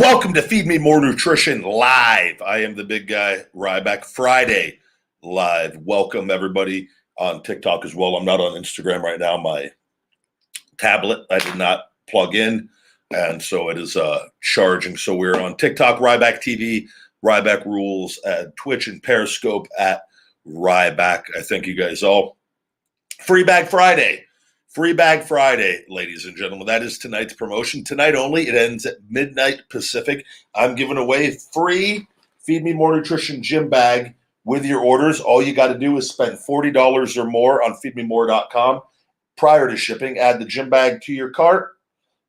Welcome to Feed Me More Nutrition Live. I am the big guy, Ryback. Friday Live. Welcome, everybody, on TikTok as well. I'm not on Instagram right now. My tablet I did not plug in, and so it is charging. So we're on TikTok, Ryback TV, Ryback Rules, at Twitch and Periscope at Ryback. I thank you guys all. Free Bag Friday. Free Bag Friday, ladies and gentlemen. That is tonight's promotion. Tonight only. It ends at midnight Pacific. I'm giving away free Feed Me More Nutrition gym bag with your orders. All you got to do is spend $40 or more on feedmemore.com prior to shipping. Add the gym bag to your cart.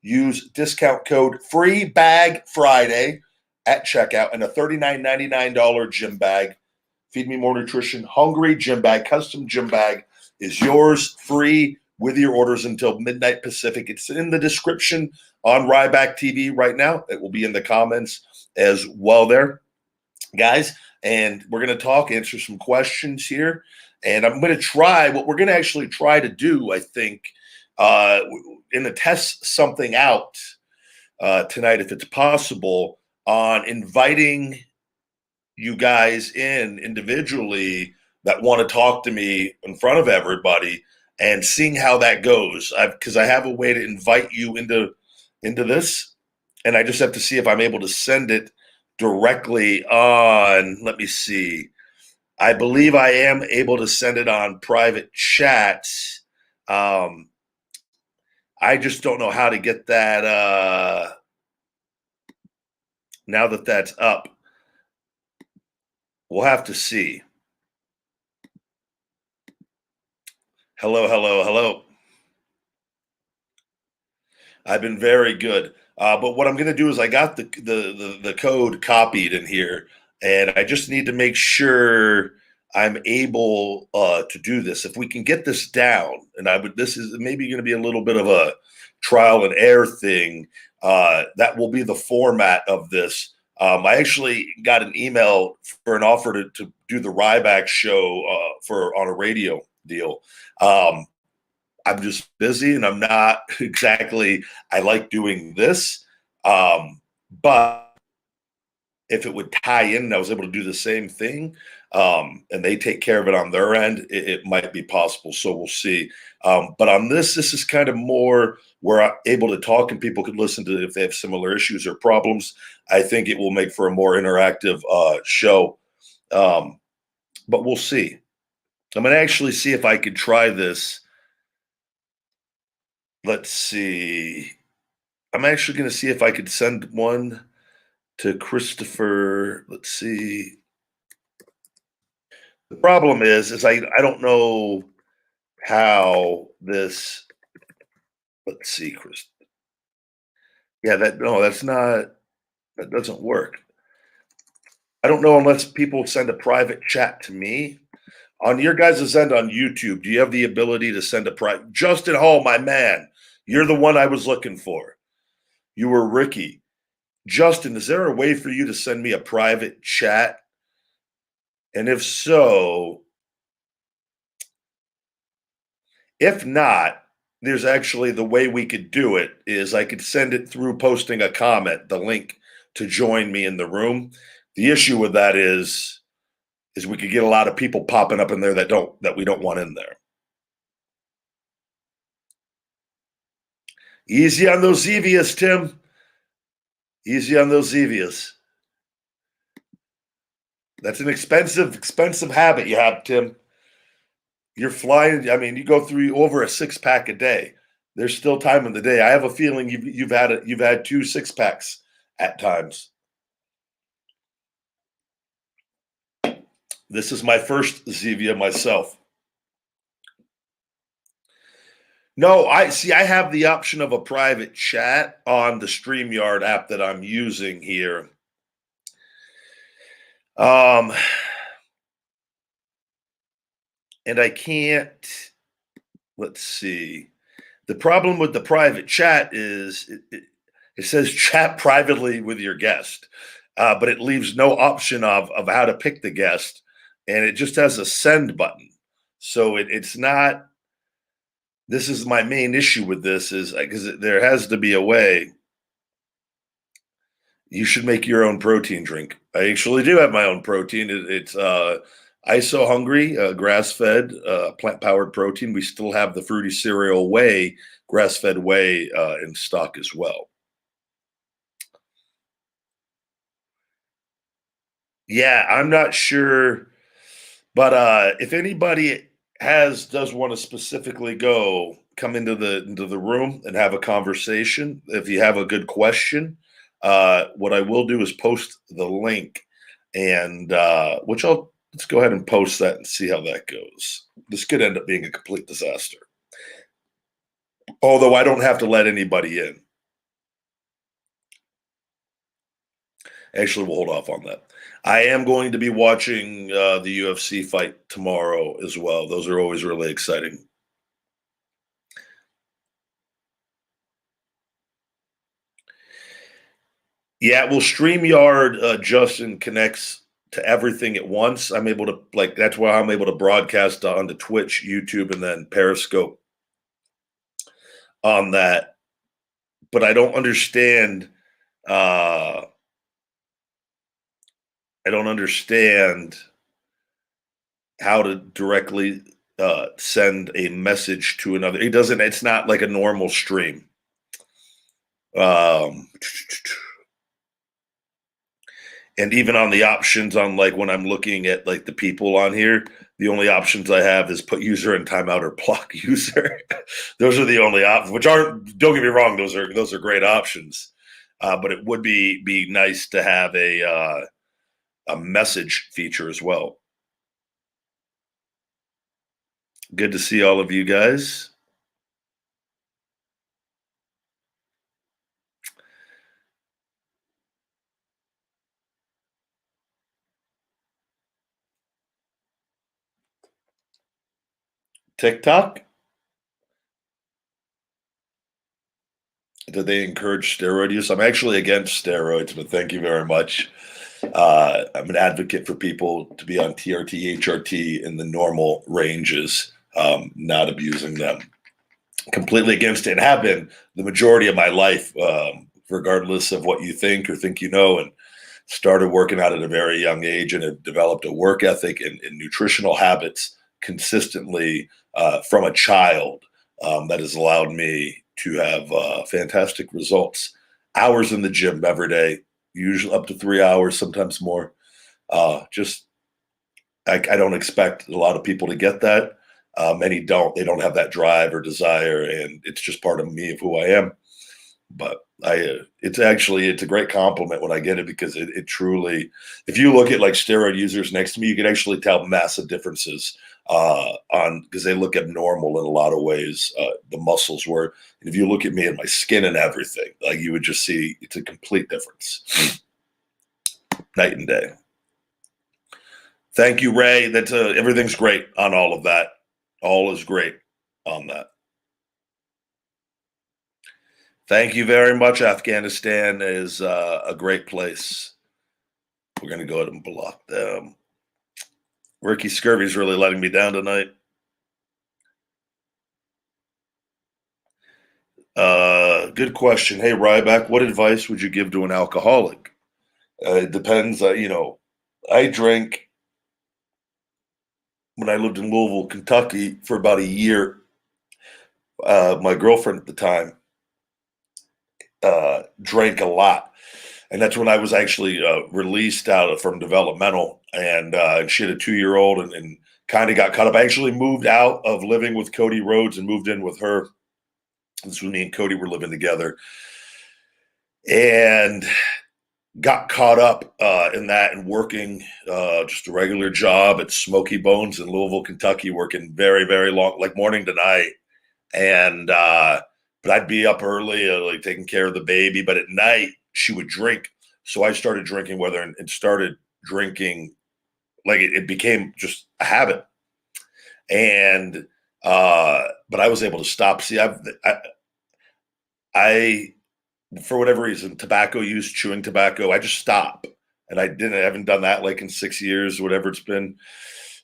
Use discount code FREEBAGFRIDAY at checkout and a $39.99 gym bag. Feed Me More Nutrition Hungry gym bag, custom gym bag is yours, free with your orders until midnight Pacific. It's in the description on Ryback TV right now. It will be in the comments as well there, guys. And we're going to talk, answer some questions here. And I'm going to try, what we're going to actually try to do, I think, in the test something out tonight, if it's possible, on inviting you guys in individually that want to talk to me in front of everybody and seeing how that goes. Because I have a way to invite you into this, and I just have to see if I'm able to send it directly on, let me see. I believe I am able to send it on private chats. I just don't know how to get that now that that's up. We'll have to see. Hello, hello, hello. I've been very good. But what I'm going to do is I got the code copied in here, and I just need to make sure I'm able to do this. If we can get this down, and this is maybe going to be a little bit of a trial and error thing. That will be the format of this. I actually got an email for an offer to do the Ryback show on a radio deal. I'm just busy and I'm not exactly, I like doing this. But if it would tie in and I was able to do the same thing, and they take care of it on their end, it might be possible. So we'll see. But on this is kind of more where I'm able to talk and people could listen to it if they have similar issues or problems. I think it will make for a more interactive show. But we'll see. I'm going to actually see if I could try this. Let's see. I'm actually going to see if I could send one to Christopher. Let's see. The problem is I don't know how this. Let's see, Chris. Yeah, that doesn't work. I don't know unless people send a private chat to me. On your guys' end on YouTube, do you have the ability to send a private? Justin Hall, my man, you're the one I was looking for. You were Ricky. Justin, is there a way for you to send me a private chat? And if so, if not, there's actually the way we could do it is I could send it through posting a comment, the link to join me in the room. The issue with that is we could get a lot of people popping up in there that we don't want in there. Easy on those Zevias, Tim. Easy on those Zevias. That's an expensive habit you have, Tim. You're flying. I mean, you go through over a 6-pack a day. There's still time in the day. I have a feeling you've had 2 6-packs at times. This is my first Zevia myself. No, I have the option of a private chat on the StreamYard app that I'm using here. And I can't, let's see. The problem with the private chat is it says chat privately with your guest, but it leaves no option of how to pick the guest. And it just has a send button. So it's not, this is my main issue with this is because there has to be a way. You should make your own protein drink. I actually do have my own protein. It's ISO Hungry, grass-fed, plant-powered protein. We still have the Fruity Cereal Whey, grass-fed whey in stock as well. Yeah, I'm not sure, but if anybody does want to specifically come into the room and have a conversation, if you have a good question, what I will do is post the link, and which let's go ahead and post that and see how that goes. This could end up being a complete disaster. Although I don't have to let anybody in. Actually, we'll hold off on that. I am going to be watching the UFC fight tomorrow as well. Those are always really exciting. Yeah, well, StreamYard, Justin, connects to everything at once. I'm able to that's why I'm able to broadcast onto Twitch, YouTube, and then Periscope on that. But I don't understand. I don't understand how to directly send a message to another. It doesn't. It's not like a normal stream. And even on the options on when I'm looking at the people on here, the only options I have is put user in timeout or block user. Those are the only options, which aren't. Don't get me wrong; those are great options. But it would be nice to have a message feature as well. Good to see all of you guys. TikTok? Do they encourage steroid use? I'm actually against steroids, but thank you very much. I'm an advocate for people to be on TRT, HRT in the normal ranges, not abusing them. Completely against it, and have been the majority of my life, regardless of what you think or think you know, and started working out at a very young age and have developed a work ethic and nutritional habits consistently from a child that has allowed me to have fantastic results. Hours in the gym every day, usually up to 3 hours, sometimes more. Just I don't expect a lot of people to get that. Many don't. They don't have that drive or desire, and it's just part of me of who I am. But it's a great compliment when I get it, because it truly, if you look at steroid users next to me, you can actually tell massive differences because they look abnormal in a lot of ways. The muscles were, and if you look at me and my skin and everything, you would just see it's a complete difference, night and day. Thank you, Ray. That's everything's great on all of that. All is great on that. Thank you very much. Afghanistan is a great place. We're going to go ahead and block them. Ricky Scurvy's really letting me down tonight. Good question. Hey, Ryback, what advice would you give to an alcoholic? It depends. I drank when I lived in Louisville, Kentucky for about a year. My girlfriend at the time drank a lot. And that's when I was actually released from developmental, and she had a 2-year-old and kind of got caught up. I actually moved out of living with Cody Rhodes and moved in with her. This was me and Cody were living together, and got caught up in that and working just a regular job at Smoky Bones in Louisville, Kentucky, working very, very long, like morning to night. And but I'd be up early, taking care of the baby. But at night, she would drink. So I started drinking with her and started drinking. It became just a habit. And but I was able to stop. See, I for whatever reason, tobacco use, chewing tobacco, I just stop. And I haven't done that in 6 years, whatever it's been.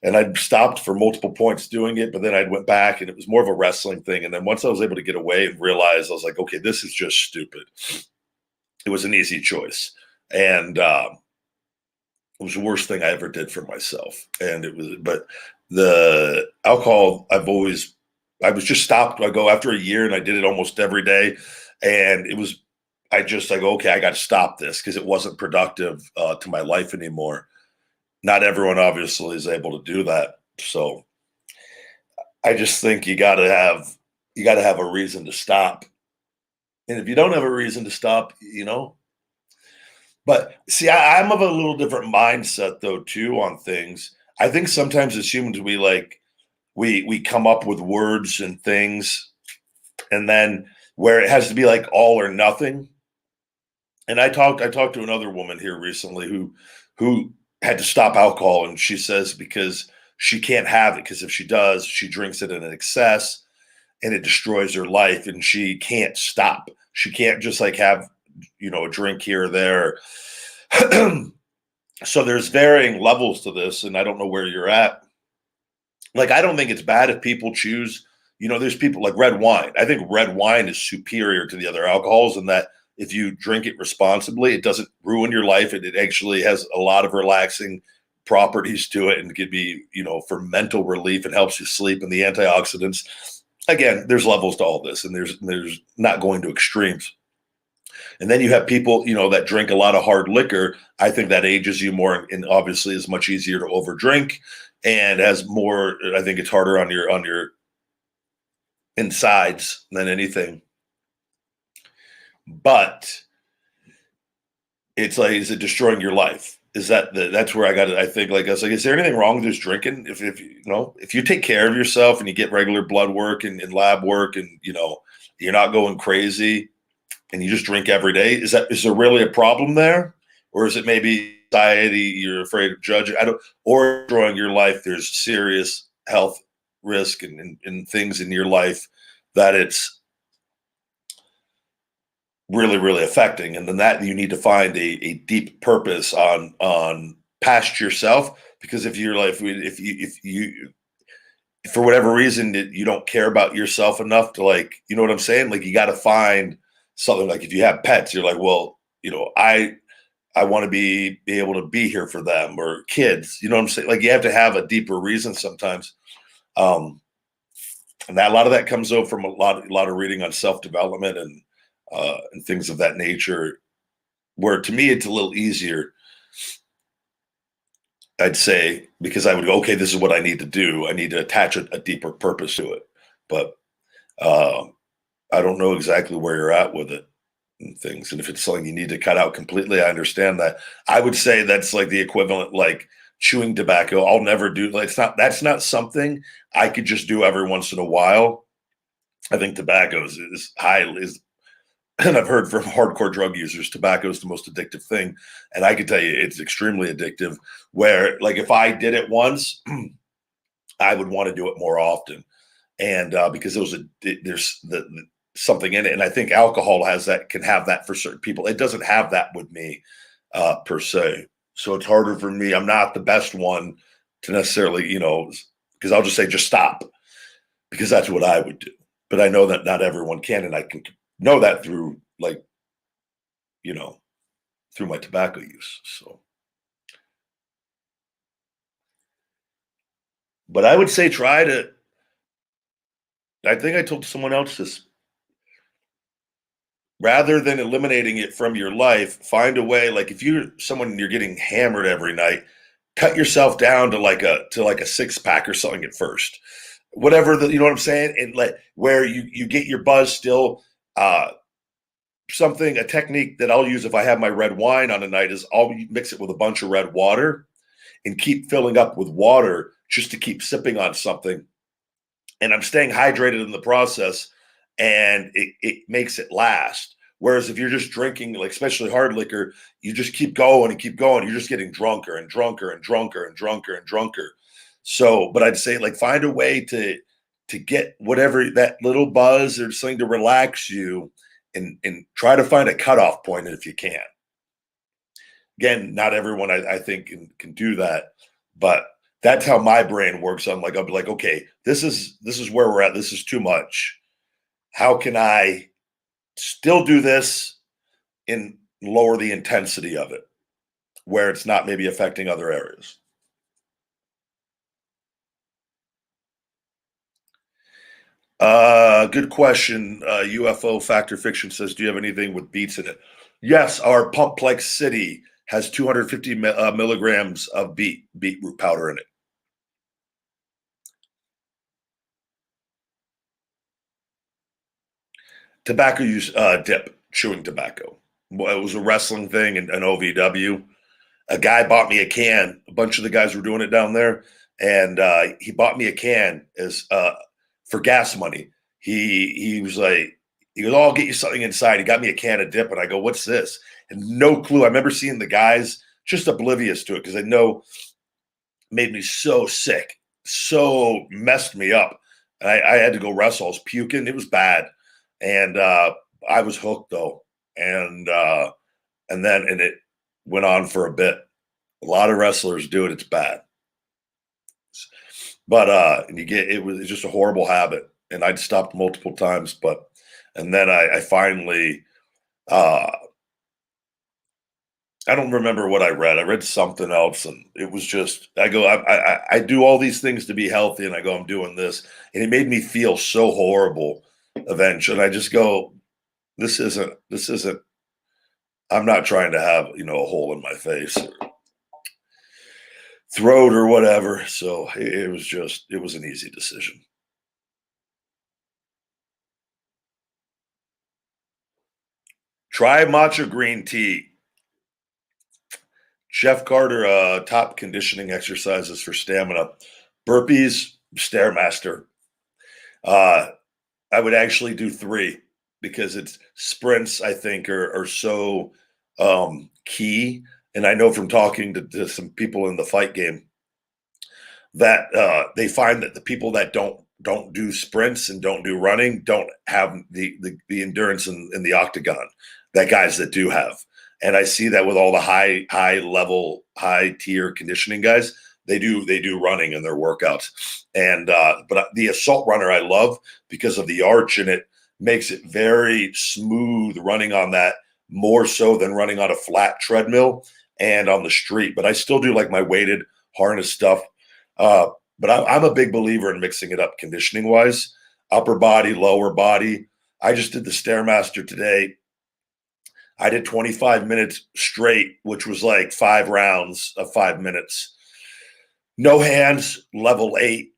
And I'd stopped for multiple points doing it, but then I went back, and it was more of a wrestling thing. And then once I was able to get away and realize, I was like, okay, this is just stupid. It was an easy choice. And it was the worst thing I ever did for myself. And it was, but the alcohol, I was just stopped. I go after a year and I did it almost every day. And I go, okay, I got to stop this because it wasn't productive to my life anymore. Not everyone obviously is able to do that. So I just think you got to have a reason to stop. And if you don't have a reason to stop, but see, I'm of a little different mindset though too on things. I think sometimes as humans we come up with words and things, and then where it has to be like all or nothing. And I talked to another woman here recently who had to stop alcohol, and she says because she can't have it because if she does, she drinks it in an excess and it destroys her life, and she can't stop. She can't just like have a drink here or there. So there's varying levels to this, and I don't know where you're at. Like, I don't think it's bad if people choose, there's people like red wine. I think red wine is superior to the other alcohols in that if you drink it responsibly, it doesn't ruin your life. And it actually has a lot of relaxing properties to it and can be, for mental relief and helps you sleep and the antioxidants. Again, there's levels to all this, and there's not going to extremes. And then you have people, that drink a lot of hard liquor. I think that ages you more and obviously is much easier to overdrink and has more, I think it's harder on your insides than anything. But it's like, is it destroying your life? That's where I think like, I was like, is there anything wrong with just drinking? If you take care of yourself and you get regular blood work and lab work and, you're not going crazy, and you just drink every day, is there really a problem there? Or is it maybe anxiety, you're afraid of judging? Or destroying your life, there's serious health risk and things in your life that it's really, really affecting. And then that you need to find a deep purpose on past yourself. Because if you're like, if you for whatever reason that you don't care about yourself enough to like, you know what I'm saying? Like you got to find something. Like if you have pets, you're like, well, I want to be able to be here for them, or kids, you know what I'm saying? Like you have to have a deeper reason sometimes. And that a lot of that comes out from a lot of reading on self-development and things of that nature, where to me it's a little easier, I'd say, because I would go, okay, this is what I need to do. I need to attach a deeper purpose to it. But uh, I don't know exactly where you're at with it and things. And if it's something you need to cut out completely, I understand that. I would say that's like the equivalent, like chewing tobacco. I'll never do. Like, that's not something I could just do every once in a while. I think tobacco is and I've heard from hardcore drug users, tobacco is the most addictive thing. And I can tell you it's extremely addictive, where like if I did it once, I would want to do it more often. And because there's something in it. And I think alcohol can have that for certain people. It doesn't have that with me per se. So it's harder for me. I'm not the best one to necessarily, because I'll just say, just stop, because that's what I would do. But I know that not everyone can. And I can know that through like, through my tobacco use. So, but I would say I think I told someone else this, rather than eliminating it from your life, find a way. Like if you're someone you're getting hammered every night, cut yourself down to like a 6-pack or something at first. Whatever you know what I'm saying? And let where you get your buzz still. A technique that I'll use if I have my red wine on a night is I'll mix it with a bunch of red water and keep filling up with water just to keep sipping on something. And I'm staying hydrated in the process, and it makes it last. Whereas if you're just drinking, like especially hard liquor, you just keep going and keep going. You're just getting drunker and drunker and drunker and drunker and drunker. So, but I'd say like find a way to get whatever that little buzz or something to relax you, and try to find a cutoff point if you can. Again, not everyone I think can do that, but that's how my brain works. I'll be like, okay, this is where we're at. This is too much. How can I still do this in lower the intensity of it where it's not maybe affecting other areas. Good question. UFO Factor Fiction says, "Do you have anything with beets in it?" Yes, our Pumplex City has 250 milligrams of beetroot powder in it. Tobacco use dip, chewing tobacco. Well, it was a wrestling thing in an OVW. A guy bought me a can. A bunch of the guys were doing it down there, and he bought me a can as for gas money. He was like, he goes, "Oh, I'll get you something inside." He got me a can of dip, and I go, "What's this?" And no clue. I remember seeing the guys just oblivious to it because I know made me so sick, so messed me up. I had to go wrestle. I was puking. It was bad, and I was hooked though, and it went on for a bit. A lot of wrestlers do it. It's bad, but and you get it was just a horrible habit, and I'd stopped multiple times, but and then I finally uh I don't remember what I read. I read something else, and it was just I go I do all these things to be healthy, and I go I'm doing this, and it made me feel so horrible. Eventually, I just go this isn't. I'm not trying to have a hole in my face, or throat, or whatever. So it was an easy decision. Try matcha green tea. Chef Carter, top conditioning exercises for stamina. Burpees, Stairmaster. Uh, I would actually do three because it's sprints, I think, are so key. And I know from talking to some people in the fight game that they find that the people that don't do sprints and don't do running don't have the endurance in the octagon that guys that do have. And I see that with all the high level, high tier conditioning guys. They do running in their workouts. And but the assault runner I love because of the arch, and it makes it very smooth running on that, more so than running on a flat treadmill and on the street. But I still do like my weighted harness stuff. Uh, but I'm a big believer in mixing it up conditioning wise, upper body, lower body. I just did the Stairmaster today. I did 25 minutes straight, which was like 5 rounds of 5 minutes. No hands, level 8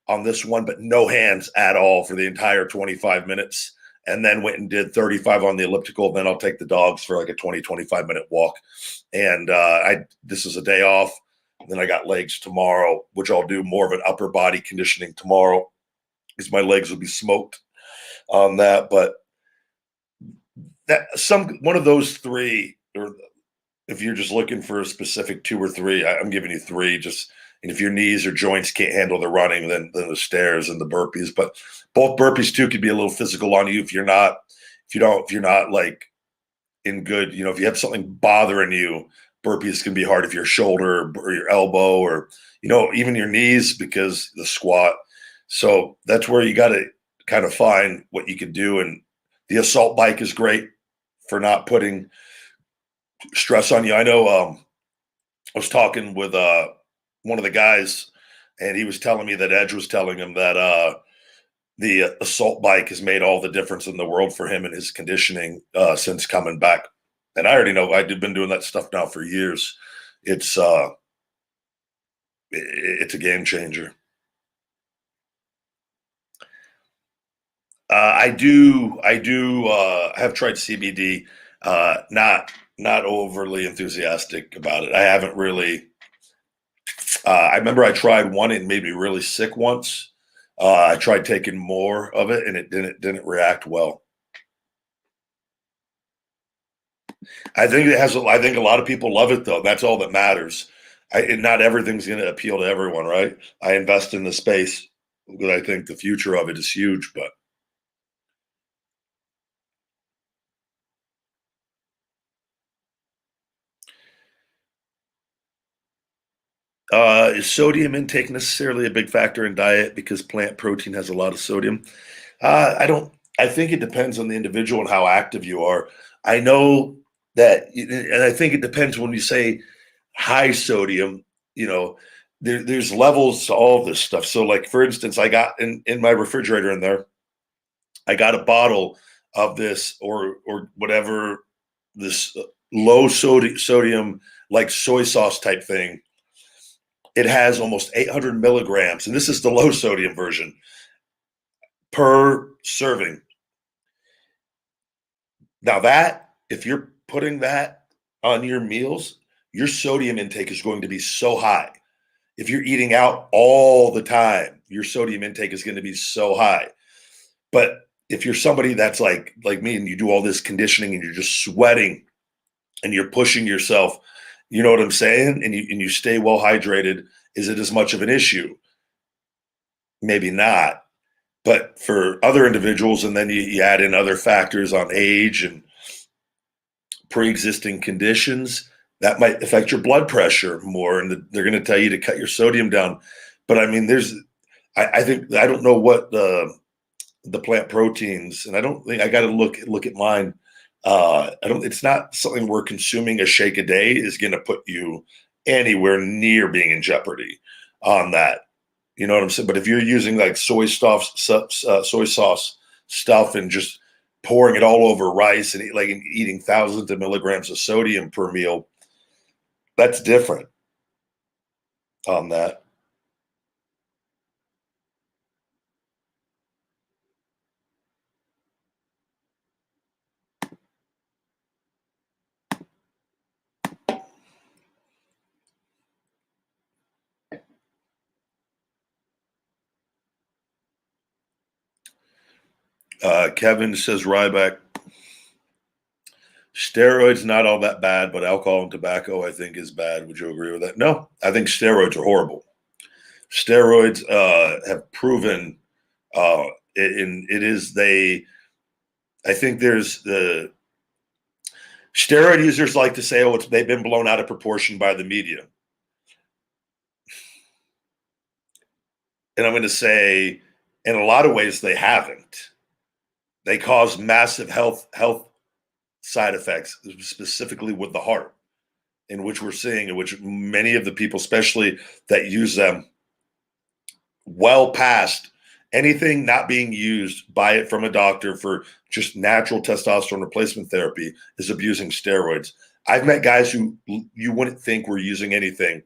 on this one, but no hands at all for the entire 25 minutes. And then went and did 35 on the elliptical. Then I'll take the dogs for like a 25-minute walk. And this is a day off. Then I got legs tomorrow, which I'll do more of an upper body conditioning tomorrow because my legs will be smoked on that. But that one of those three, or if you're just looking for a specific two or three, I'm giving you three. Just and if your knees or joints can't handle the running, then the stairs and the burpees. But both burpees too could be a little physical on you if you're not like in good. If you have something bothering you, burpees can be hard if your shoulder or your elbow or even your knees because the squat. So that's where you got to kind of find what you can do. And the assault bike is great for not putting stress on you. I know I was talking with one of the guys, and he was telling me that Edge was telling him that the assault bike has made all the difference in the world for him and his conditioning since coming back. And I already know I've been doing that stuff now for years. It's it's a game changer. I have tried CBD. Not overly enthusiastic about it. I haven't really. I remember I tried one and made me really sick once. I tried taking more of it, and it didn't react well. I think it has. I think a lot of people love it though. That's all that matters. Not everything's going to appeal to everyone, right? I invest in the space because I think the future of it is huge. But is sodium intake necessarily a big factor in diet because plant protein has a lot of sodium? I don't. I think it depends on the individual and how active you are. I know that, and I think it depends when you say high sodium, there's levels to all of this stuff. So like, for instance, I got in my refrigerator in there, I got a bottle of this or whatever, this low sodium, like soy sauce type thing. It has almost 800 milligrams, and this is the low sodium version per serving. Now that, if you're putting that on your meals, your sodium intake is going to be so high. If you're eating out all the time, your sodium intake is going to be so high. But if you're somebody that's like me and you do all this conditioning and you're just sweating and you're pushing yourself, you know what I'm saying? And you stay well hydrated, is it as much of an issue? Maybe not. But for other individuals, and then you add in other factors on age and pre-existing conditions, that might affect your blood pressure more, and they're going to tell you to cut your sodium down. But I mean, I think, I don't know what the plant proteins, and I don't think, I got to look at mine. It's not something we're consuming a shake a day is going to put you anywhere near being in jeopardy on that. You know what I'm saying? But if you're using like soy sauce stuff and just pouring it all over rice and eating thousands of milligrams of sodium per meal, that's different on that. Kevin says, Ryback, steroids not all that bad, but alcohol and tobacco I think is bad. Would you agree with that? No, I think steroids are horrible. Steroids have proven, I think there's the steroid users like to say, oh, they've been blown out of proportion by the media. And I'm going to say, in a lot of ways, they haven't. They cause massive health side effects, specifically with the heart, in which we're seeing, in which many of the people, especially that use them, well past anything not being used by it from a doctor for just natural testosterone replacement therapy, is abusing steroids. I've met guys who you wouldn't think were using anything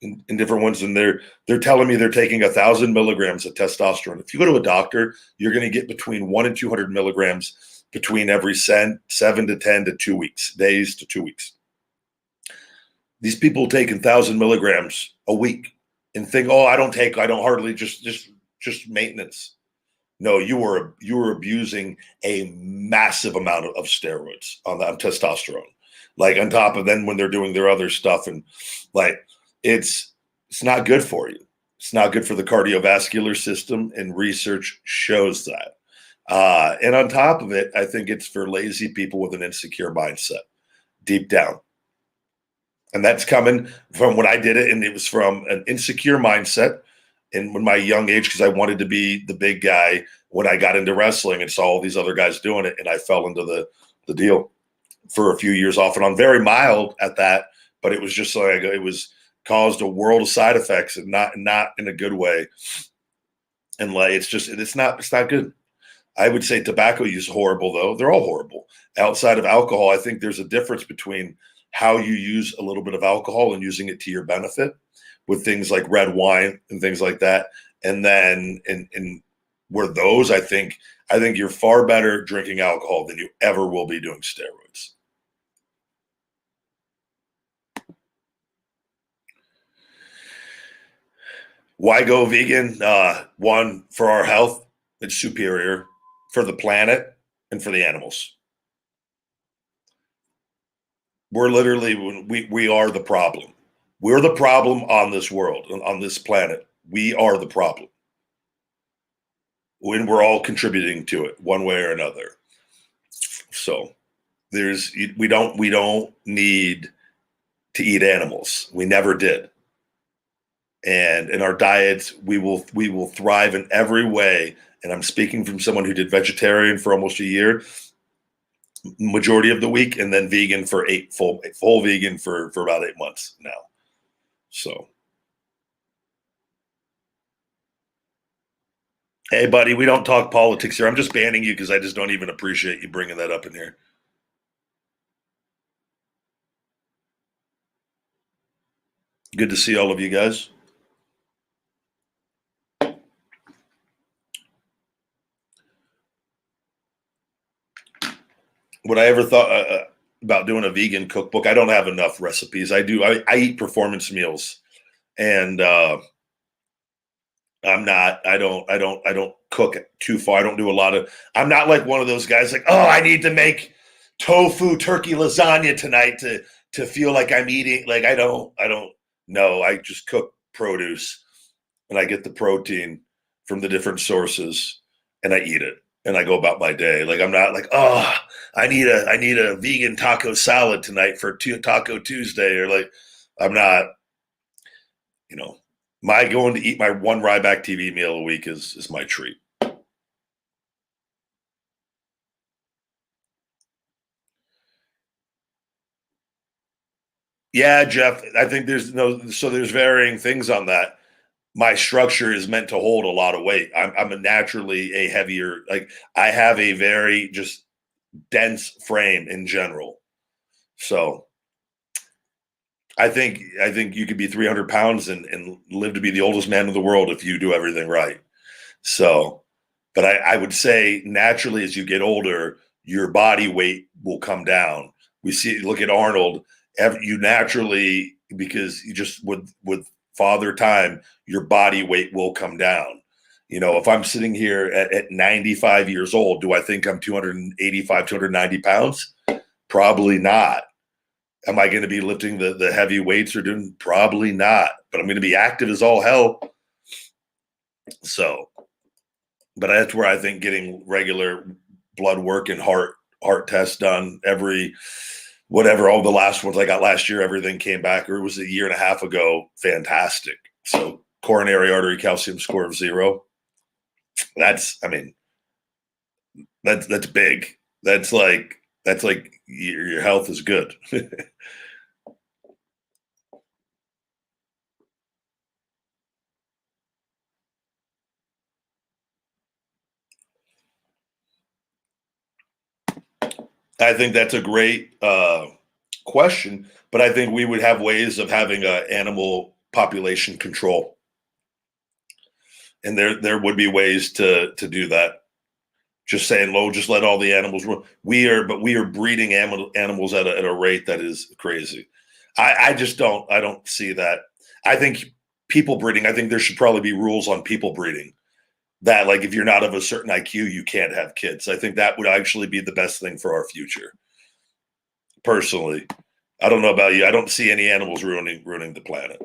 in different ones, and they're telling me they're taking 1,000 milligrams of testosterone. If you go to a doctor, you're going to get between 1 and 200 milligrams between every 7 to 10 to 2 weeks, days to 2 weeks. These people take 1,000 milligrams a week and think, oh, I don't hardly, just maintenance. No, you were abusing a massive amount of steroids on testosterone, like on top of then when they're doing their other stuff, and like it's not good for you. It's not good for the cardiovascular system, and research shows that. And on top of it, I think it's for lazy people with an insecure mindset deep down. And that's coming from when I did it, and it was from an insecure mindset in my young age, because I wanted to be the big guy when I got into wrestling and saw all these other guys doing it, and I fell into the deal for a few years off and on, very mild at that, but it was just like it was caused a world of side effects, and not in a good way. And like it's not good. I would say tobacco use is horrible, though. They're all horrible. Outside of alcohol, I think there's a difference between how you use a little bit of alcohol and using it to your benefit with things like red wine and things like that. And then in where those, I think you're far better drinking alcohol than you ever will be doing steroids. Why go vegan? One, for our health, it's superior, for the planet and for the animals. We're literally, we are the problem. We're the problem on this world, on this planet. We are the problem. When we're all contributing to it one way or another. So we don't need to eat animals. We never did. And in our diets, we will thrive in every way. And I'm speaking from someone who did vegetarian for almost a year. majority of the week, and then vegan for full vegan for about 8 months now. So, hey, buddy, we don't talk politics here. I'm just banning you because I just don't even appreciate you bringing that up in here. Good to see all of you guys. Would I ever thought about doing a vegan cookbook? I don't have enough recipes. I eat performance meals, and I don't cook too far. I don't do a lot of. I'm not like one of those guys like, oh, I need to make tofu turkey lasagna tonight to feel like I'm eating. Like I don't know. I just cook produce, and I get the protein from the different sources, and I eat it, and I go about my day. Like I'm not like, oh, I need a vegan taco salad tonight for Taco Tuesday, or like I'm not, you know, my going to eat my one Ryback TV meal a week is my treat. Yeah, Jeff, I think there's varying things on that. My structure is meant to hold a lot of weight. I'm a naturally a heavier, like I have a very just dense frame in general. So I think you could be 300 pounds and live to be the oldest man in the world if you do everything right. So, but I would say naturally as you get older, your body weight will come down. We see, look at Arnold. You naturally, because you just with father time, your body weight will come down. You know, if I'm sitting here at 95 years old, do I think I'm 285, 290 pounds? Probably not. Am I going to be lifting the heavy weights or doing? Probably not. But I'm going to be active as all hell. So, but that's where I think getting regular blood work and heart tests done every whatever, all the last ones I got last year, everything came back, or it was a year and a half ago. Fantastic. So coronary artery calcium score of 0. I mean, that's big. That's like your health is good. I think that's a great question, but I think we would have ways of having animal population control, and there would be ways to do that. Just saying, "Lo, just let all the animals run." We are breeding animals at a rate that is crazy. I just I don't see that. I think people breeding. I think there should probably be rules on people breeding. That like if you're not of a certain IQ, you can't have kids. I think that would actually be the best thing for our future. Personally, I don't know about you. I don't see any animals ruining the planet.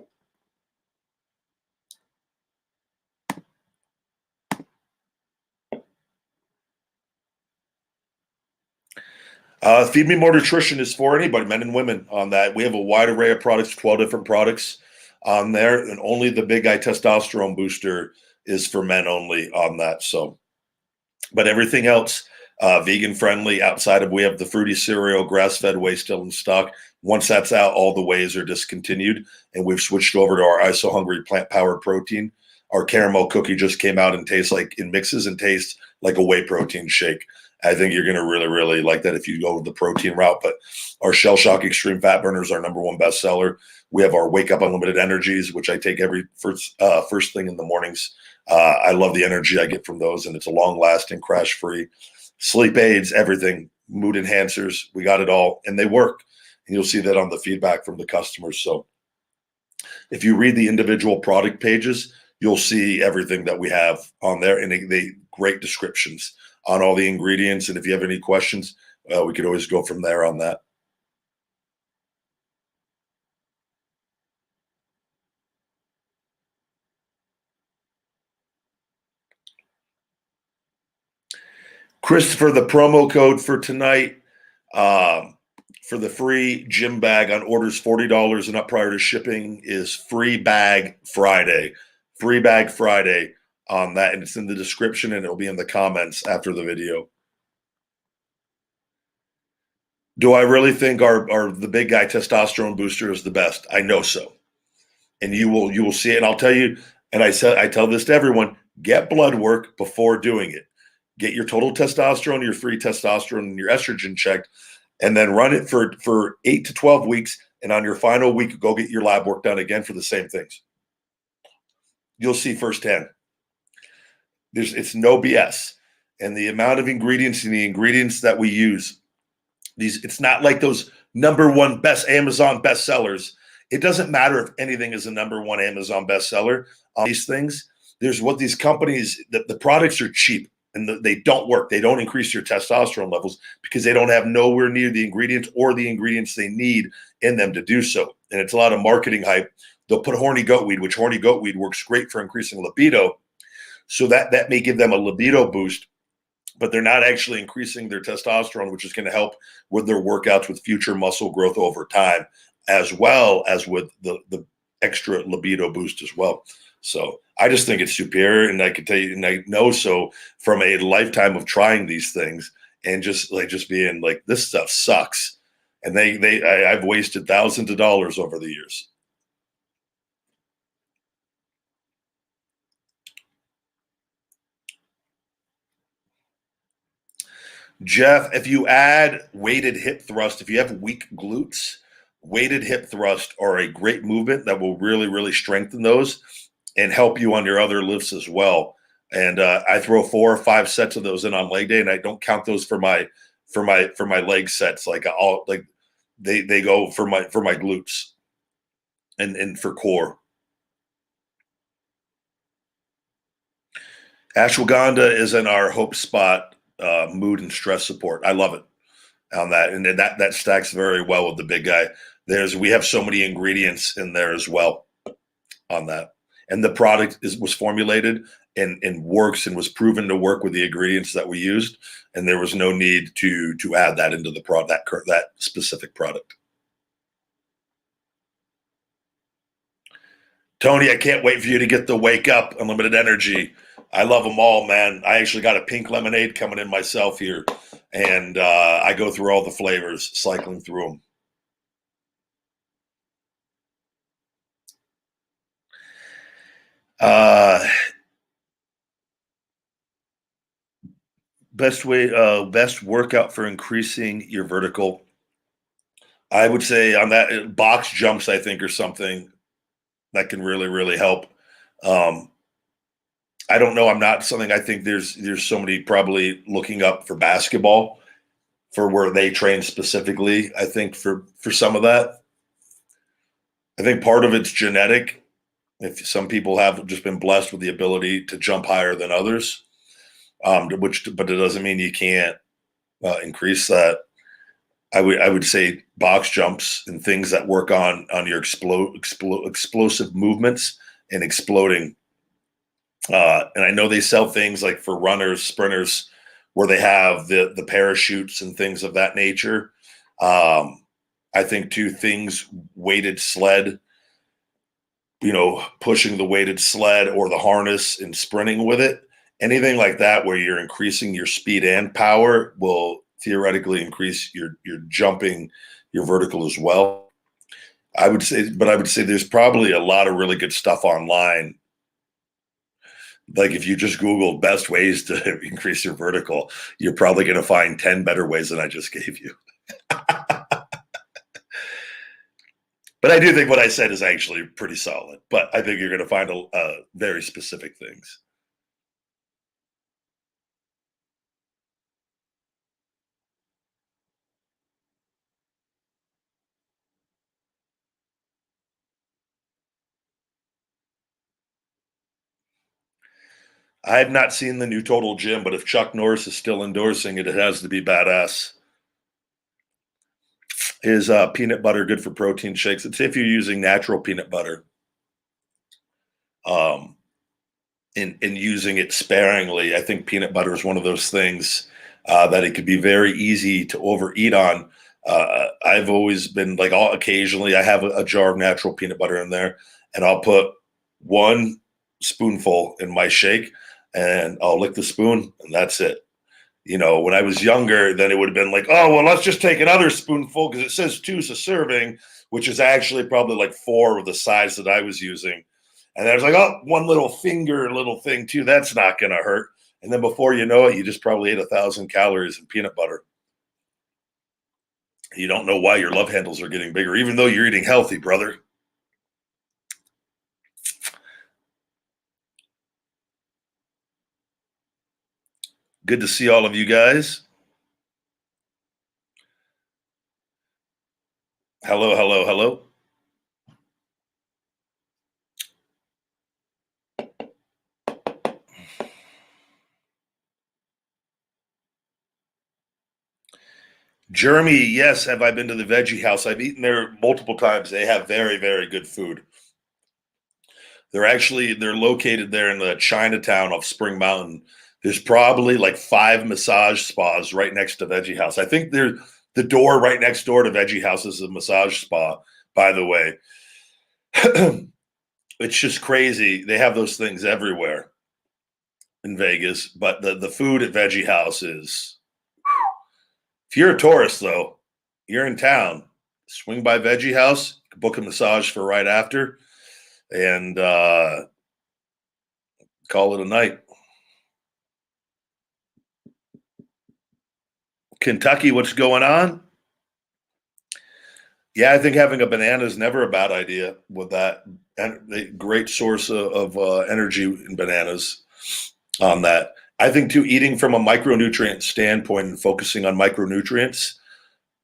Feed Me More Nutrition is for anybody, men and women. On that, we have a wide array of products, 12 different products on there, and only the Big Guy Testosterone Booster is for men only on that. So, but everything else, vegan friendly. Outside of we have the fruity cereal, grass fed whey still in stock. Once that's out, all the wheys are discontinued, and we've switched over to our ISO Hungry plant powered protein. Our caramel cookie just came out and tastes like in mixes and tastes like a whey protein shake. I think you're going to really, really like that if you go the protein route. But our Shell Shock Extreme Fat Burner is our #1 bestseller. We have our Wake Up Unlimited Energies, which I take every first thing in the mornings. I love the energy I get from those, and it's a long-lasting, crash-free. Sleep aids, everything, mood enhancers, we got it all, and they work. And you'll see that on the feedback from the customers. So if you read the individual product pages, you'll see everything that we have on there, and they great descriptions on all the ingredients. And if you have any questions, we could always go from there on that. Christopher, the promo code for tonight for the free gym bag on orders $40 and up prior to shipping is Free Bag Friday. Free Bag Friday on that, and it's in the description, and it'll be in the comments after the video. Do I really think our the big guy testosterone booster is the best? I know so. And you will see it. And I'll tell you, and I tell this to everyone, get blood work before doing it. Get your total testosterone, your free testosterone, and your estrogen checked, and then run it for 8 to 12 weeks. And on your final week, go get your lab work done again for the same things. You'll see firsthand. It's no BS. And the amount of ingredients and the ingredients that we use, it's not like those number one best Amazon bestsellers. It doesn't matter if anything is a number one Amazon bestseller on these things. There's what these companies, the products are cheap and they don't work. They don't increase your testosterone levels because they don't have nowhere near the ingredients or the ingredients they need in them to do so. And it's a lot of marketing hype. They'll put horny goat weed, which horny goat weed works great for increasing libido. So that may give them a libido boost, but they're not actually increasing their testosterone, which is going to help with their workouts with future muscle growth over time, as well as with the extra libido boost as well. So I just think it's superior. And I can tell you, and I know so from a lifetime of trying these things and just being like, this stuff sucks. And I've wasted thousands of dollars over the years. Jeff, if you add weighted hip thrust, if you have weak glutes, weighted hip thrust are a great movement that will really, really strengthen those and help you on your other lifts as well. And I throw 4 or 5 sets of those in on leg day, and I don't count those for my leg sets. Like they go for my glutes and for core. Ashwagandha is in our Hope Spot mood and stress support. I love it on that, and that stacks very well with the big guy. We have so many ingredients in there as well on that, and the product was formulated and works and was proven to work with the ingredients that we used, and there was no need to add that into the product, that specific product. Tony, I can't wait for you to get the Wake Up Unlimited Energy. I love them all, man. I actually got a pink lemonade coming in myself here, and I go through all the flavors, cycling through them. Best workout for increasing your vertical. I would say on that, box jumps, I think, are something that can really, really help. I don't know. I think there's somebody probably looking up for basketball for where they train specifically. I think for some of that, I think part of it's genetic. If some people have just been blessed with the ability to jump higher than others, but it doesn't mean you can't increase that. I would say box jumps and things that work on your explosive movements and exploding. And I know they sell things like for runners, sprinters, where they have the parachutes and things of that nature. I think 2 things: weighted sled, pushing the weighted sled or the harness and sprinting with it. Anything like that where you're increasing your speed and power will theoretically increase your jumping, your vertical as well. I would say there's probably a lot of really good stuff online. Like if you just Google best ways to increase your vertical, you're probably going to find 10 better ways than I just gave you. But I do think what I said is actually pretty solid. But I think you're going to find very specific things. I have not seen the new Total Gym, but if Chuck Norris is still endorsing it, it has to be badass. Is peanut butter good for protein shakes? It's if you're using natural peanut butter, and using it sparingly. I think peanut butter is one of those things that it could be very easy to overeat on. I've always been like, occasionally I have a jar of natural peanut butter in there, and I'll put 1 spoonful in my shake, and I'll lick the spoon, and that's it. When I was younger, then it would have been like, oh, well, let's just take another spoonful because it says 2's a serving, which is actually probably like 4 of the size that I was using. And I was like, oh, one little finger, little thing too. That's not going to hurt. And then before you know it, you just probably ate 1,000 calories in peanut butter. You don't know why your love handles are getting bigger, even though you're eating healthy, brother. Good to see all of you guys. Hello, hello, hello. Jeremy, yes, have I been to the Veggie House? I've eaten there multiple times. They have very, very good food. They're located there in the Chinatown of Spring Mountain. There's probably like 5 massage spas right next to Veggie House. I think the door right next door to Veggie House is a massage spa, by the way. It's just crazy. They have those things everywhere in Vegas, but the food at Veggie House is. If you're a tourist, though, you're in town, swing by Veggie House, book a massage for right after, and call it a night. Kentucky, what's going on? Yeah, I think having a banana is never a bad idea with that. And a great source of energy in bananas on that. I think, too, eating from a micronutrient standpoint and focusing on micronutrients,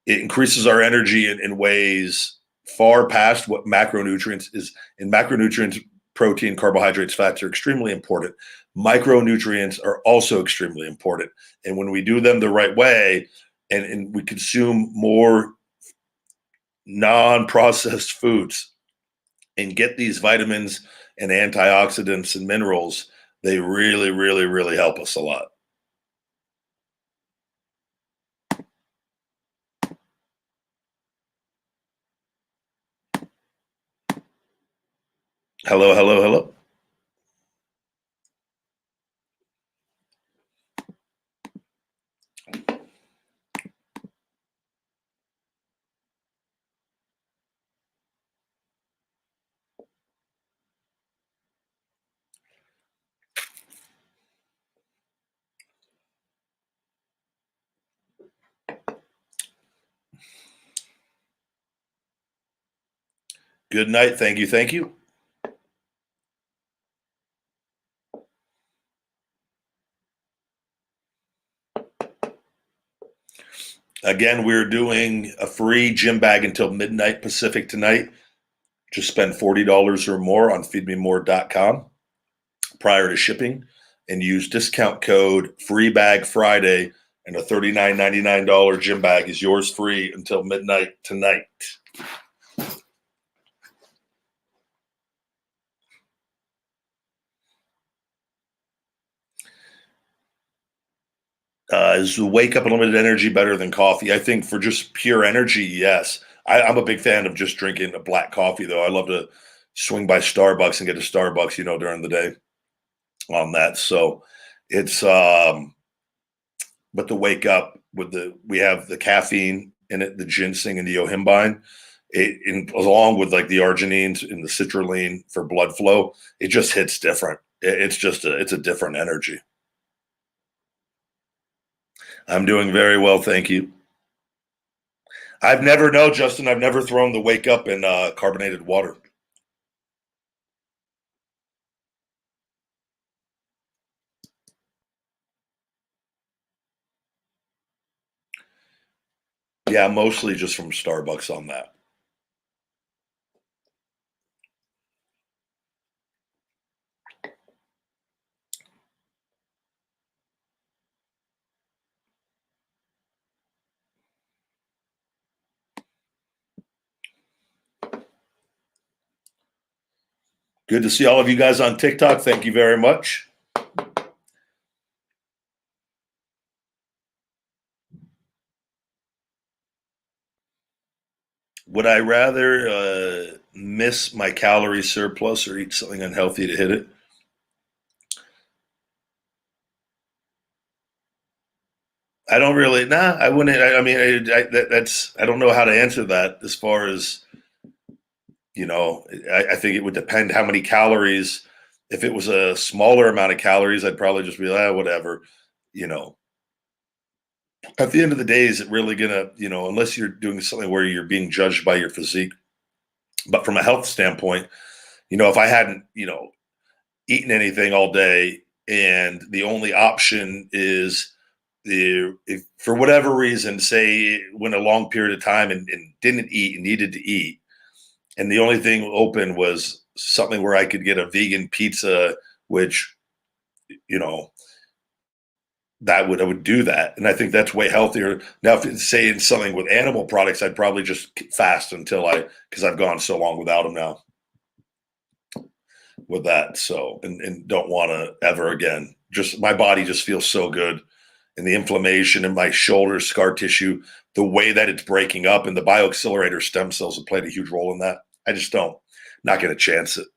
it increases our energy in ways far past what macronutrients is. In macronutrients, protein, carbohydrates, fats are extremely important. Micronutrients are also extremely important. And when we do them the right way and we consume more non-processed foods and get these vitamins and antioxidants and minerals, they really, really, really help us a lot. Hello, hello, hello. Good night. Thank you. Thank you. Again, we're doing a free gym bag until midnight Pacific tonight. Just spend $40 or more on feedmemore.com prior to shipping and use discount code FREEBAGFRIDAY, and a $39.99 gym bag is yours free until midnight tonight. Is Wake Up Unlimited Energy better than coffee? I think for just pure energy, yes. I'm a big fan of just drinking a black coffee, though. I love to swing by Starbucks and get a Starbucks, during the day on that. So it's, but the Wake Up we have the caffeine in it, the ginseng and the yohimbine, along with like the arginines and the citrulline for blood flow. It just hits different. It's a different energy. I'm doing very well, thank you. Justin, I've never thrown the Wake Up in carbonated water. Yeah, mostly just from Starbucks on that. Good to see all of you guys on TikTok. Thank you very much. Would I rather miss my calorie surplus or eat something unhealthy to hit it? I don't really. Nah, I wouldn't. I mean, that's. I don't know how to answer that. As far as I think it would depend how many calories. If it was a smaller amount of calories, I'd probably just be like, whatever. You know, at the end of the day, is it really gonna? Unless you're doing something where you're being judged by your physique. But from a health standpoint, if I hadn't, eaten anything all day, and the only option is if for whatever reason, say went a long period of time and didn't eat and needed to eat, and the only thing open was something where I could get a vegan pizza, which you know I would do that, and I think that's way healthier. Now, if it's saying something with animal products, I'd probably just fast until because I've gone so long without them now with that. So and don't want to ever again. Just my body just feels so good, and the inflammation in my shoulder, scar tissue, the way that it's breaking up, and the bioaccelerator stem cells have played a huge role in that. I just don't, not going to chance it.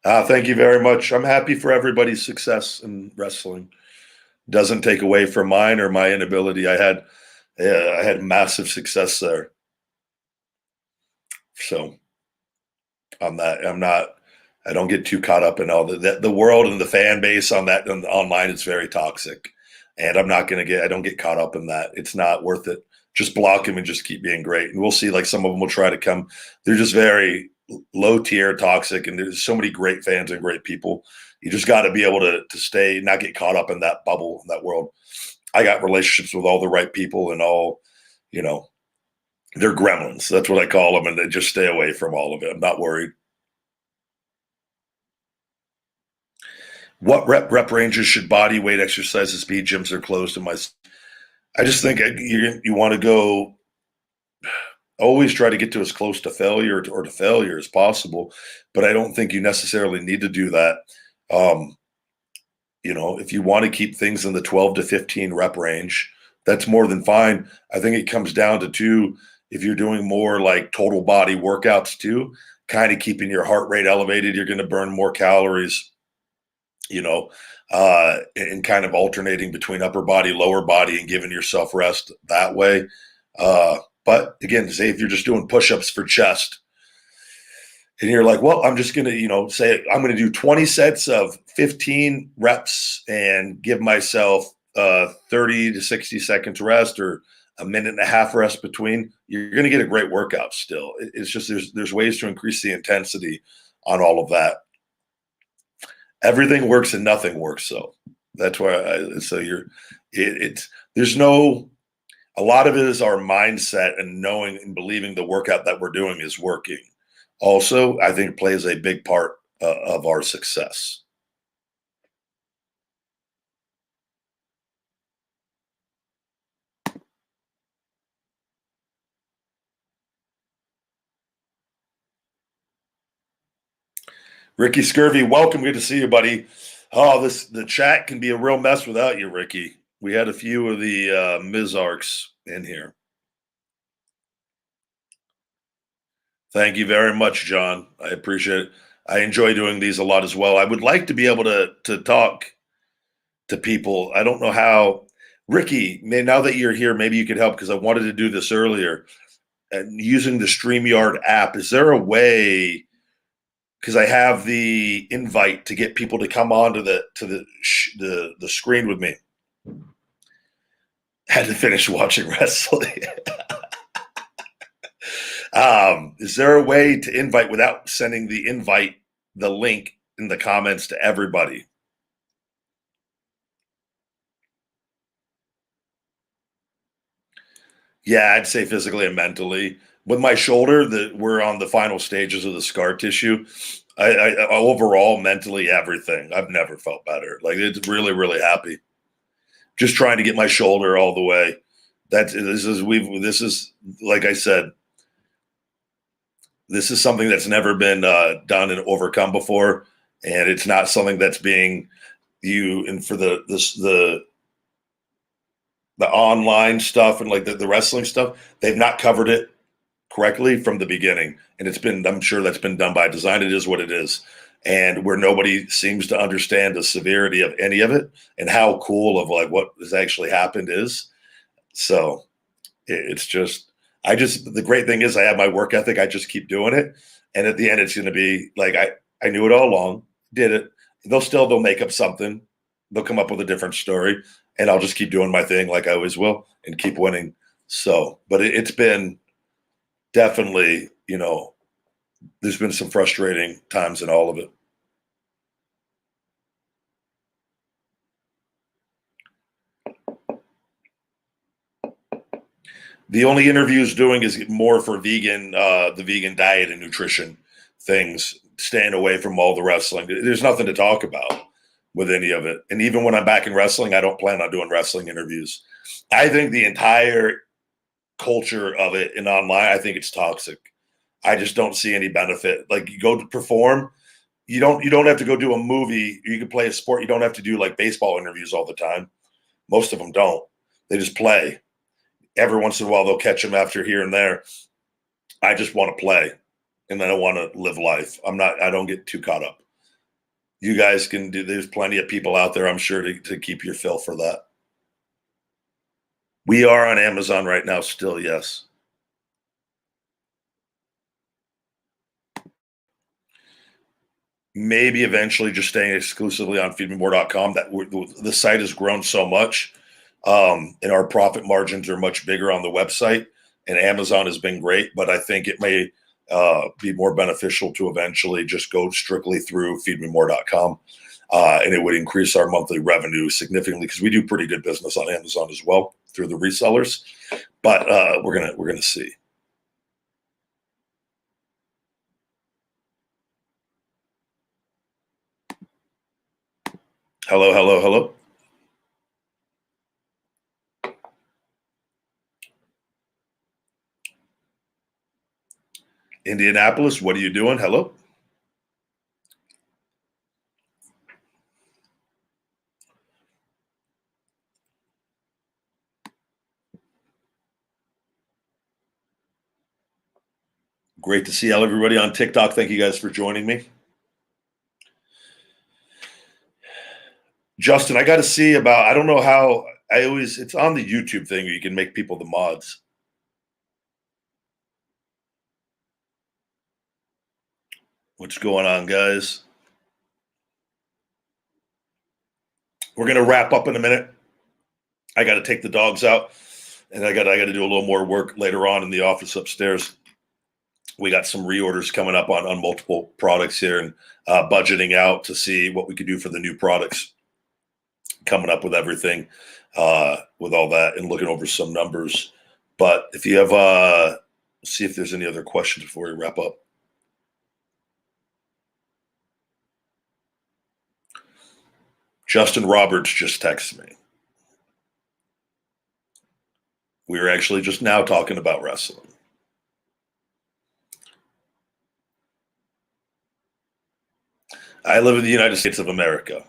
Thank you very much. I'm happy for everybody's success in wrestling. Doesn't take away from mine or my inability. I had massive success there. So I'm not. I don't get too caught up in all the world and the fan base on that and online. It's very toxic, and I'm not going to get. I don't get caught up in that. It's not worth it. Just block them and just keep being great. And we'll see. Like some of them will try to come. They're just very low tier toxic, and there's so many great fans and great people. You just got to be able to stay, not get caught up in that bubble, in that world. I got relationships with all the right people and all, you know, they're gremlins. That's what I call them, and they just stay away from all of it. I'm not worried. What rep ranges should body weight exercises be? Gyms are closed in my. I just think you want to go. Always try to get to as close to failure or to failure as possible, but I don't think you necessarily need to do that. Um, if you want to keep things in the 12 to 15 rep range, that's more than fine. I think it comes down to two. If you're doing more like total body workouts too, kind of keeping your heart rate elevated, you're going to burn more calories, and kind of alternating between upper body, lower body, and giving yourself rest that way. But again, say if you're just doing push-ups for chest, and you're like, well, I'm just going to, say I'm going to do 20 sets of 15 reps and give myself 30 to 60 seconds rest or a minute and a half rest between, you're going to get a great workout still. It's just there's ways to increase the intensity on all of that. Everything works and nothing works. So that's why there's no, a lot of it is our mindset and knowing and believing the workout that we're doing is working. Also, I think plays a big part of our success. Ricky Scurvy, welcome. Good to see you, buddy. Oh, the chat can be a real mess without you, Ricky. We had a few of the Mizarks in here. Thank you very much, John. I appreciate it. I enjoy doing these a lot as well. I would like to be able to talk to people. I don't know how. Ricky, now that you're here, maybe you could help because I wanted to do this earlier. And using the StreamYard app, is there a way? Because I have the invite to get people to come on to the screen with me. Had to finish watching wrestling. Is there a way to invite without sending the link in the comments to everybody? Yeah, I'd say physically and mentally. With my shoulder, we're on the final stages of the scar tissue. I overall mentally everything. I've never felt better. Like it's really, really happy. Just trying to get my shoulder all the way. This is like I said, this is something that's never been done and overcome before, and it's not something that's being and for the online stuff and like the wrestling stuff, they've not covered it. correctly from the beginning. And I'm sure that's been done by design. It is what it is. And where nobody seems to understand the severity of any of it and how cool of like what has actually happened is. So it's just, the great thing is I have my work ethic. I just keep doing it. And at the end, it's going to be like, I knew it all along, did it. They'll make up something. They'll come up with a different story and I'll just keep doing my thing like I always will and keep winning. So, but it's been definitely, there's been some frustrating times in all of it. The only interviews doing is more for the vegan diet and nutrition things, staying away from all the wrestling. There's nothing to talk about with any of it. And even when I'm back in wrestling, I don't plan on doing wrestling interviews. I think the entire culture of it and online, I think it's toxic. I just don't see any benefit. Like you go to perform, you don't have to go do a movie. You can play a sport. You don't have to do like baseball interviews all the time. Most of them don't. They just play. Every once in a while, they'll catch them after here and there. I just want to play, and then I want to live life. I don't get too caught up. You guys can do. There's plenty of people out there, I'm sure, to keep your fill for that. We are on Amazon right now, still, yes. Maybe eventually just staying exclusively on feedmemore.com. The site has grown so much. And our profit margins are much bigger on the website, and Amazon has been great, but I think it may be more beneficial to eventually just go strictly through feedmemore.com. And it would increase our monthly revenue significantly because we do pretty good business on Amazon as well through the resellers, but we're going to see. Hello, hello, hello. Indianapolis, what are you doing? Hello. Great to see everybody on TikTok. Thank you guys for joining me. Justin, I got to see about, I don't know how, it's on the YouTube thing where you can make people the mods. What's going on, guys? We're going to wrap up in a minute. I got to take the dogs out, and I got to do a little more work later on in the office upstairs. We got some reorders coming up on multiple products here, and budgeting out to see what we could do for the new products. Coming up with everything, with all that, and looking over some numbers. But if you have, see if there's any other questions before we wrap up. Justin Roberts just texted me. We were actually just now talking about wrestling. I live in the United States of America.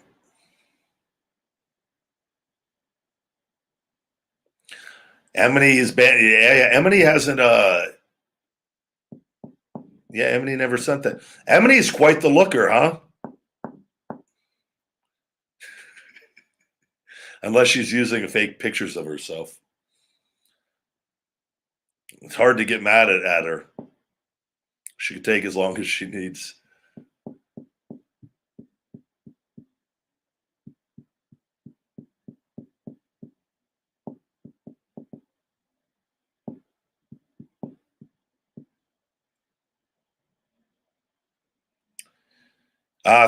Emily is banned. Yeah, Emily hasn't. Yeah, Emily never sent that. Emily is quite the looker, huh? Unless she's using fake pictures of herself. It's hard to get mad at her. She can take as long as she needs.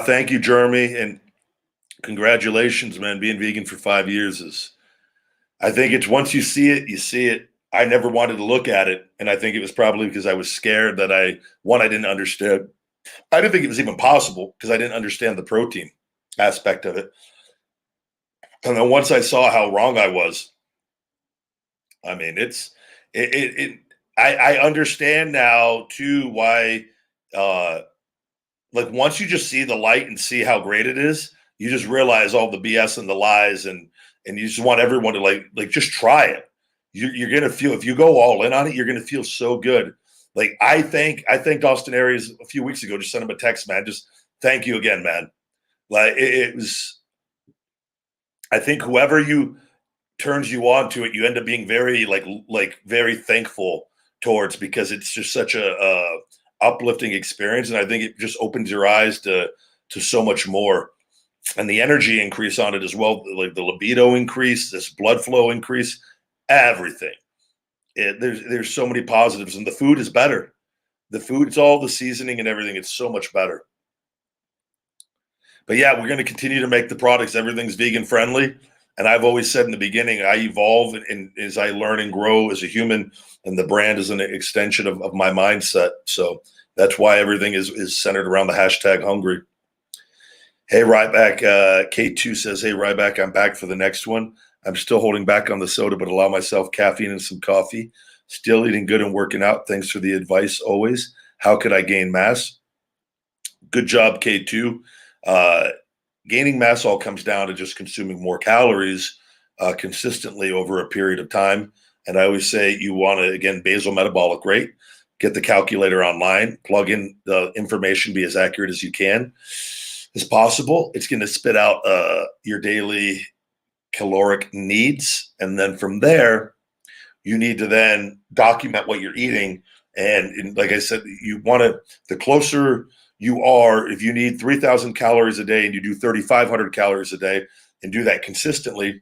Thank you, Jeremy, and congratulations, man. Being vegan for 5 years I think it's once you see it, you see it. I never wanted to look at it, and I think it was probably because I was scared that I didn't understand. I didn't think it was even possible because I didn't understand the protein aspect of it. And then once I saw how wrong I was, I mean, I understand now too why, like once you just see the light and see how great it is, you just realize all the BS and the lies, and you just want everyone to like just try it. You're gonna feel, if you go all in on it, you're gonna feel so good Like I thanked Austin Aries a few weeks ago. Just sent him a text, man. Just thank you again, man. Like it was. I think whoever you turns you on to it, you end up being very like very thankful towards, because it's just such a uplifting experience, and I think it just opens your eyes to so much more, and the energy increase on it as well, like the libido increase, this blood flow increase, everything. There's so many positives, and the food is better. The food, it's all the seasoning and everything. It's so much better. But yeah, we're going to continue to make the products. Everything's vegan friendly. And I've always said in the beginning, I evolve as I learn and grow as a human, and the brand is an extension of my mindset. So that's why everything is centered around the hashtag hungry. Hey, Ryback. K2 says, hey, Ryback, I'm back for the next one. I'm still holding back on the soda, but allow myself caffeine and some coffee. Still eating good and working out. Thanks for the advice always. How could I gain mass? Good job, K2. Gaining mass all comes down to just consuming more calories consistently over a period of time. And I always say you want to, again, basal metabolic rate, get the calculator online, plug in the information, be as accurate as you can as possible. It's going to spit out your daily caloric needs. And then from there, you need to then document what you're eating. And like I said, you want to, the closer you are, if you need 3,000 calories a day and you do 3,500 calories a day and do that consistently,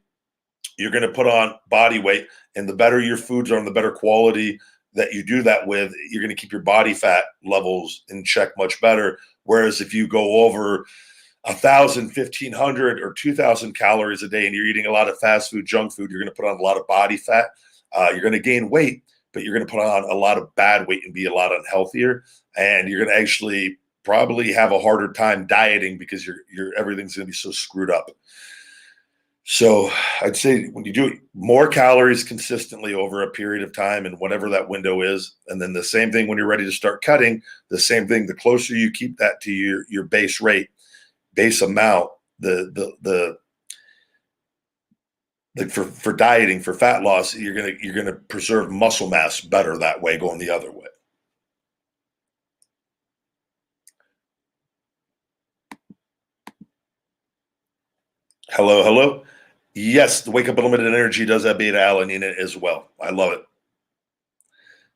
you're going to put on body weight. And the better your foods are and the better quality that you do that with, you're going to keep your body fat levels in check much better. Whereas if you go over 1,000, 1,500, or 2,000 calories a day and you're eating a lot of fast food, junk food, you're going to put on a lot of body fat. You're going to gain weight, but you're going to put on a lot of bad weight and be a lot unhealthier. And you're going to actually probably have a harder time dieting because your everything's going to be so screwed up. So I'd say when you do more calories consistently over a period of time and whatever that window is, and then the same thing when you're ready to start cutting, the same thing, the closer you keep that to your base rate, base amount, like for dieting, for fat loss, you're gonna preserve muscle mass better that way, going the other way. Hello, hello. Yes, the Wake Up Unlimited Energy does have beta alanine in it as well. I love it.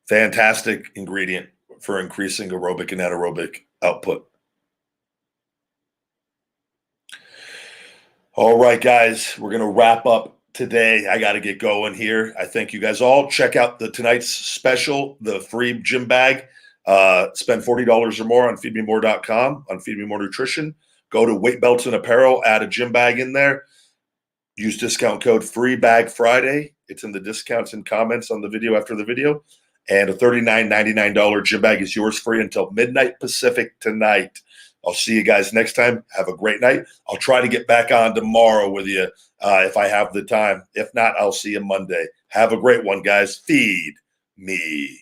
Fantastic ingredient for increasing aerobic and anaerobic output. All right, guys, we're going to wrap up today. I got to get going here. I thank you guys all. Check out tonight's special, the free gym bag. Spend $40 or more on feedmemore.com, on Feed Me More Nutrition. Go to Weight Belts and Apparel, add a gym bag in there. Use discount code FREEBAGFRIDAY. It's in the discounts and comments on the video after the video. And a $39.99 gym bag is yours free until midnight Pacific tonight. I'll see you guys next time. Have a great night. I'll try to get back on tomorrow with you if I have the time. If not, I'll see you Monday. Have a great one, guys. Feed me